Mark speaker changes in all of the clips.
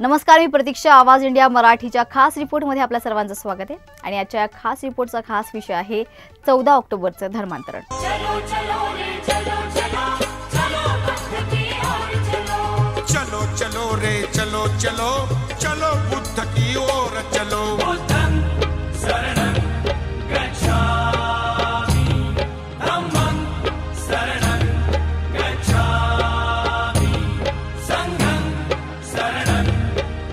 Speaker 1: नमस्कार, मी प्रतीक्षा. आवाज इंडिया मराठीच्या खास रिपोर्टमध्ये आपल्या सर्वांचं स्वागत आहे. आणि आजच्या या खास रिपोर्टचा खास विषय आहे 14 ऑक्टोबरचं धर्मांतरण.
Speaker 2: चलो चलो रे चलो चलो चलो बुद्ध की ओर चलो. बुद्धं शरणं गच्छामि, धम्मं शरणं गच्छामि, संघं शरणं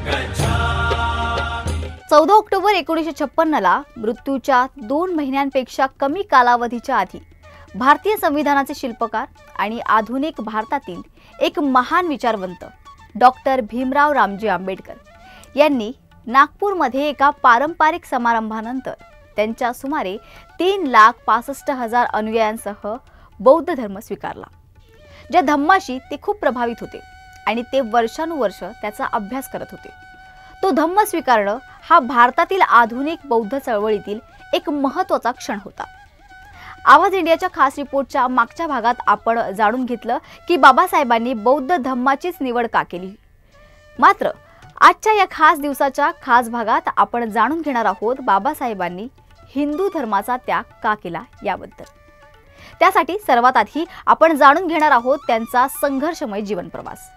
Speaker 2: गच्छामि.
Speaker 1: 14 ऑक्टोबर 1956 ला मृत्यूच्या 2 महिन्यांपेक्षा कमी कालावधीच्या आधी भारतीय संविधानाचे शिल्पकार आणि आधुनिक भारतातील एक महान विचारवंत डॉक्टर भीमराव रामजी आंबेडकर यांनी नागपूरमध्ये एका पारंपरिक समारंभानंतर त्यांच्या सुमारे 3,65,000 अनुयायांसह बौद्ध धर्म स्वीकारला. ज्या धम्माशी ते खूप प्रभावित होते आणि ते वर्षानुवर्ष त्याचा अभ्यास करत होते. तो धम्म स्वीकारणं हा भारतातील आधुनिक बौद्ध चळवळीतील एक महत्त्वाचा क्षण होता. आवाज इंडियाच्या खास रिपोर्टच्या मागच्या भागात आपण जाणून घेतलं की बाबासाहेबांनी बौद्ध धम्माचीच निवड का केली. मात्र आजच्या या खास दिवसाच्या खास भागात आपण जाणून घेणार आहोत बाबासाहेबांनी हिंदू धर्माचा त्याग का केला याबद्दल. त्यासाठी सर्वात आधी आपण जाणून घेणार आहोत त्यांचा संघर्षमय जीवन प्रवास.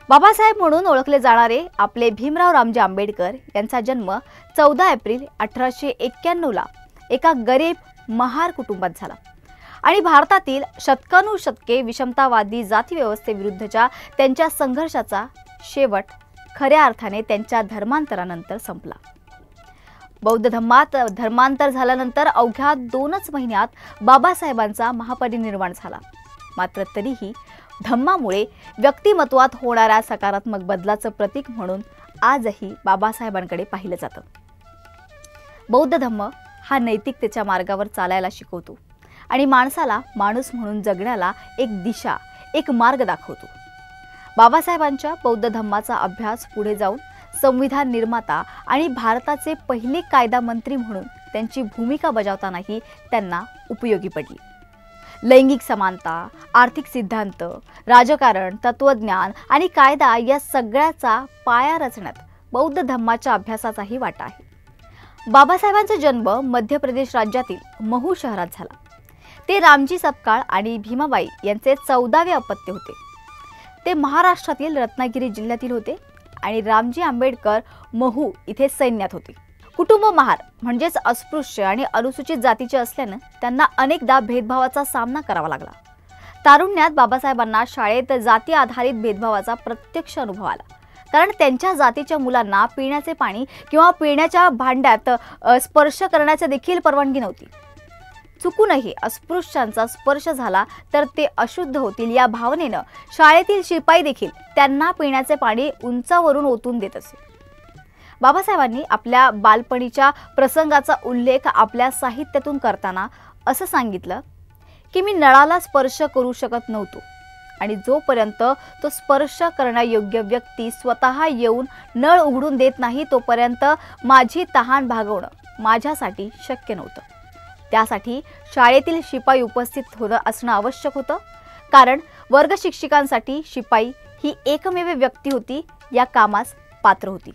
Speaker 1: बाबासाहेब म्हणून ओळखले जाणारे आपले भीमराव रामजी आंबेडकर यांचा जन्म 14 एप्रिल 1891 ला एका गरीब महार कुटुंबात झाला आणि भारतातील शतकानुशतके विषमतावादी जाती व्यवस्थेविरुद्धच्या त्यांच्या संघर्षाचा शेवट खऱ्या अर्थाने त्यांच्या धर्मांतरानंतर संपला. बौद्ध धर्मात धर्मांतर झाल्यानंतर अवघ्या 2च महिन्यात बाबासाहेबांचा महापरिनिर्वाण झाला. मात्र तरीही धम्मामुळे व्यक्तिमत्वात होणाऱ्या सकारात्मक बदलाचं प्रतीक म्हणून आजही बाबासाहेबांकडे पाहिलं जातं. बौद्ध धम्म हा नैतिकतेच्या मार्गावर चालायला शिकवतो आणि माणसाला माणूस म्हणून जगण्याला एक दिशा, एक मार्ग दाखवतो. बाबासाहेबांच्या बौद्ध धम्माचा अभ्यास पुढे जाऊन संविधान निर्माता आणि भारताचे पहिले कायदा मंत्री म्हणून त्यांची भूमिका बजावतानाही त्यांना उपयोगी पडली. लैंगिक समानता, आर्थिक सिद्धांत, राजकारण, तत्वज्ञान आणि कायदा या सगळ्याचा पाया रचण्यात बौद्ध धम्माच्या अभ्यासाचाही वाटा आहे. बाबासाहेबांचा जन्म मध्य प्रदेश राज्यातील महू शहरात झाला. ते रामजी सपकाळ आणि भीमाबाई यांचे 14वे अपत्य होते. ते महाराष्ट्रातील रत्नागिरी जिल्ह्यातील होते आणि रामजी आंबेडकर महू इथे सैन्यात होते. कुटुंब महार म्हणजेच अस्पृश्य आणि अनुसूचित जातीचे असल्यानं त्यांना अनेकदा भेदभावाचा सामना करावा लागला. तारुण्यात बाबासाहेबांना शाळेत जाती आधारित भेदभावाचा प्रत्यक्ष अनुभव आला, कारण त्यांच्या जातीच्या मुलांना पिण्याचे पाणी किंवा पिण्याच्या भांड्यात स्पर्श करण्याची देखील परवानगी नव्हती. चुकूनही अस्पृश्यांचा स्पर्श झाला तर ते अशुद्ध होतील या भावनेनं शाळेतील शिपाई देखील त्यांना पिण्याचे पाणी उंचावरून ओतून देत असे. बाबासाहेबांनी आपल्या बालपणीच्या प्रसंगाचा उल्लेख आपल्या साहित्यातून करताना असं सांगितलं की मी नळाला स्पर्श करू शकत नव्हतो आणि जोपर्यंत तो स्पर्श करण्यायोग्य व्यक्ती स्वतः येऊन नळ उघडून देत नाही तोपर्यंत माझी तहान भागवणं माझ्यासाठी शक्य नव्हतं. त्यासाठी शाळेतील शिपाई उपस्थित असणं आवश्यक होतं, कारण वर्ग शिक्षिकांसाठी शिपाई ही एकमेव व्यक्ती होती या कामास पात्र होती.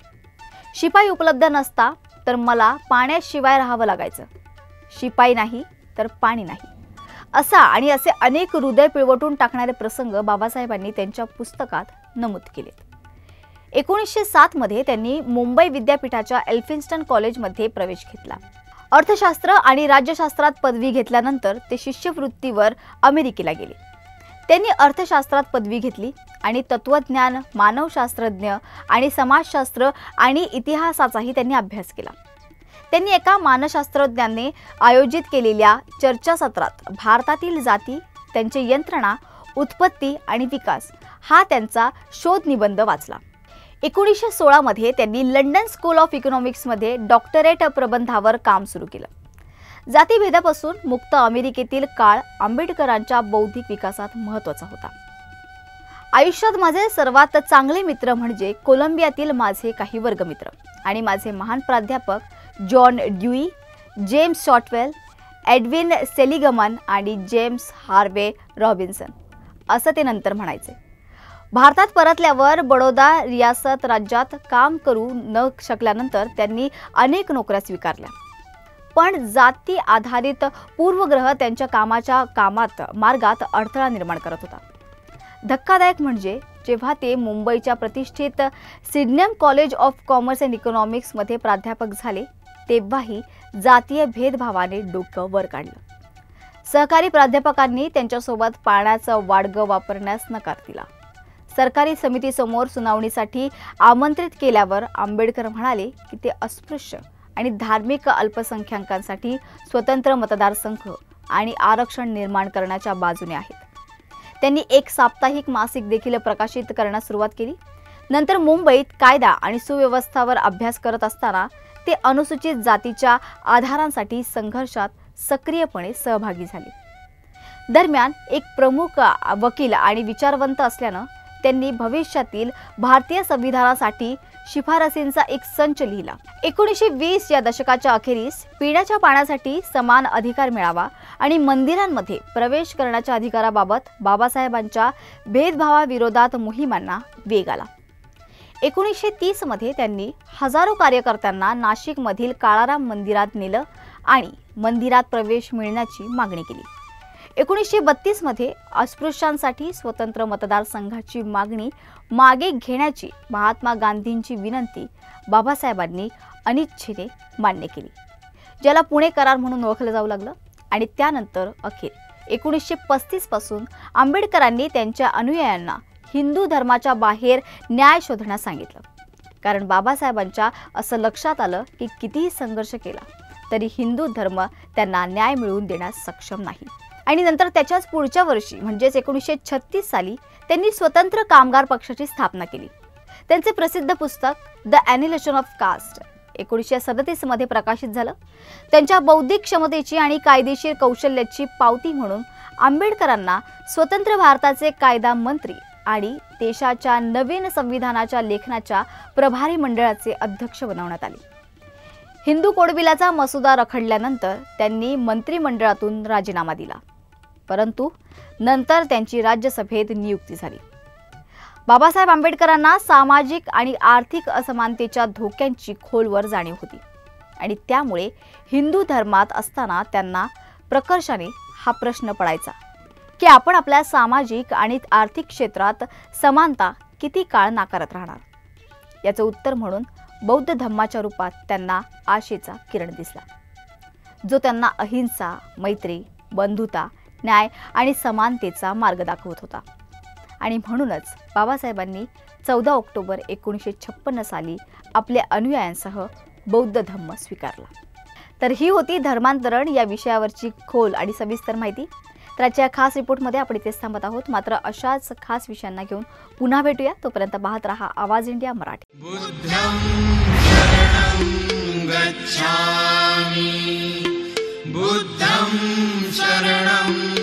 Speaker 1: शिपाई उपलब्ध नसता तर मला पाण्याशिवाय राहावं लागायचं. शिपाई नाही तर पाणी नाही. असा आणि असे अनेक हृदय पिळवटून टाकणारे प्रसंग बाबासाहेबांनी त्यांच्या पुस्तकात नमूद केलेत. 1907 मध्ये त्यांनी मुंबई विद्यापीठाच्या एल्फिन्स्टन कॉलेजमध्ये प्रवेश घेतला. अर्थशास्त्र आणि राज्यशास्त्रात पदवी घेतल्यानंतर ते शिष्यवृत्तीवर अमेरिकेला गेले. त्यांनी अर्थशास्त्रात पदवी घेतली आणि तत्वज्ञान, मानवशास्त्रज्ञ आणि समाजशास्त्र आणि इतिहासाचाही त्यांनी अभ्यास केला. त्यांनी एका मानसशास्त्रज्ञाने आयोजित केलेल्या चर्चासत्रात भारतातील जाती, त्यांची यंत्रणा, उत्पत्ती आणि विकास हा त्यांचा शोध निबंध वाचला. 1916 मध्ये त्यांनी लंडन स्कूल ऑफ इकॉनॉमिक्समध्ये डॉक्टरेट प्रबंधावर काम सुरू केलं. जातीभेदापासून मुक्त अमेरिकेतील काळ आंबेडकरांच्या बौद्धिक विकासात महत्त्वाचा होता. आयुष्यात माझे सर्वात चांगले मित्र म्हणजे कोलंबियातील माझे काही वर्गमित्र आणि माझे महान प्राध्यापक John Dewey, James Shotwell, Edwin Seligman आणि जेम्स हार्वे रॉबिन्सन, असं ते नंतर म्हणायचे. भारतात परतल्यावर बडोदा रियासत राज्यात काम करू न शकल्यानंतर त्यांनी अनेक नोकऱ्या स्वीकारल्या, पण जाती आधारित पूर्वग्रह त्यांच्या मार्गात अडथळा निर्माण करत होता. धक्कादायक म्हणजे जेव्हा ते मुंबईच्या प्रतिष्ठित Sydenham college of commerce and economics मध्ये प्राध्यापक झाले, तेव्हाही जातीय भेदभावाने डोकं वर काढलं. सहकारी प्राध्यापकांनी त्यांच्यासोबत पाण्याचं वाडगं वापरण्यास नकार दिला. सरकारी समितीसमोर सुनावणीसाठी आमंत्रित केल्यावर आंबेडकर म्हणाले की ते अस्पृश्य आणि धार्मिक अल्पसंख्याकांसाठी स्वतंत्र मतदारसंघ आणि आरक्षण निर्माण करण्याच्या बाजूने आहेत. त्यांनी एक साप्ताहिक मासिक देखील प्रकाशित करण्यास सुरुवात केली. नंतर मुंबईत कायदा आणि सुव्यवस्थावर अभ्यास करत असताना ते अनुसूचित जातीच्या आधारांसाठी संघर्षात सक्रियपणे सहभागी झाले. दरम्यान एक प्रमुख वकील आणि विचारवंत असल्यानं त्यांनी भविष्यातील भारतीय संविधानासाठी शिफारसींचा एक संच लिहिला. 1920 या दशकाच्या अखेरीस पिण्याच्या पाण्यासाठी समान अधिकार मिळावा आणि मंदिरांमध्ये प्रवेश करण्याच्या अधिकाराबाबत बाबासाहेबांच्या भेदभावाविरोधात मोहिमांना वेग आला. 1930 मध्ये त्यांनी हजारो कार्यकर्त्यांना नाशिकमधील काळाराम मंदिरात नेलं आणि मंदिरात प्रवेश मिळण्याची मागणी केली. 1932 मध्ये अस्पृश्यांसाठी स्वतंत्र मतदारसंघाची मागणी मागे घेण्याची महात्मा गांधींची विनंती बाबासाहेबांनी अनिच्छेने मान्य केली, ज्याला पुणे करार म्हणून ओळखलं जाऊ लागलं. आणि त्यानंतर अखेर 1935 पासून आंबेडकरांनी त्यांच्या अनुयायांना हिंदू धर्माच्या बाहेर न्याय शोधण्यास सांगितलं, कारण बाबासाहेबांच्या असं लक्षात आलं की कितीही संघर्ष केला तरी हिंदू धर्म त्यांना न्याय मिळवून देण्यास सक्षम नाही. आणि नंतर त्याच्याच पुढच्या वर्षी म्हणजेच 1936 साली त्यांनी स्वतंत्र कामगार पक्षाची स्थापना केली. त्यांचे प्रसिद्ध पुस्तक द ॲनिहिलेशन ऑफ कास्ट 1937 मध्ये प्रकाशित झालं. त्यांच्या बौद्धिक क्षमतेची आणि कायदेशीर कौशल्याची पावती म्हणून आंबेडकरांना स्वतंत्र भारताचे कायदा मंत्री आणि देशाच्या नवीन संविधानाच्या लेखनाच्या प्रभारी मंडळाचे अध्यक्ष बनवण्यात आले. हिंदू कोडबिलाचा मसुदा रखडल्यानंतर त्यांनी मंत्रिमंडळातून राजीनामा दिला, परंतु नंतर त्यांची राज्यसभेत नियुक्ती झाली. बाबासाहेब आंबेडकरांना सामाजिक आणि आर्थिक असमानतेच्या धोक्यांची खोलवर जाणीव होती आणि त्यामुळे हिंदू धर्मात असताना त्यांना प्रकर्षाने हा प्रश्न पडायचा की आपण आपल्या सामाजिक आणि आर्थिक क्षेत्रात समानता किती काळ नाकारत राहणार. याचं उत्तर म्हणून बौद्ध धम्माच्या रूपात त्यांना आशेचा किरण दिसला, जो त्यांना अहिंसा, मैत्री, बंधुता, न्याय आणि समानतेचा मार्ग दाखवत होता. आणि म्हणूनच बाबासाहेबांनी 14 ऑक्टोबर 1956 साली आपल्या अनुयायांसह बौद्ध धम्म स्वीकारला. तर ही होती धर्मांतरण या विषयावरची खोल आणि सविस्तर माहिती. तर आजच्या खास रिपोर्टमध्ये आपण इथेच थांबत आहोत. मात्र अशाच खास विषयांना घेऊन पुन्हा भेटूया. तोपर्यंत पाहत रहा आवाज इंडिया मराठी.
Speaker 2: बुद्धं शरणं गच्छामि, बुद्धं शरणं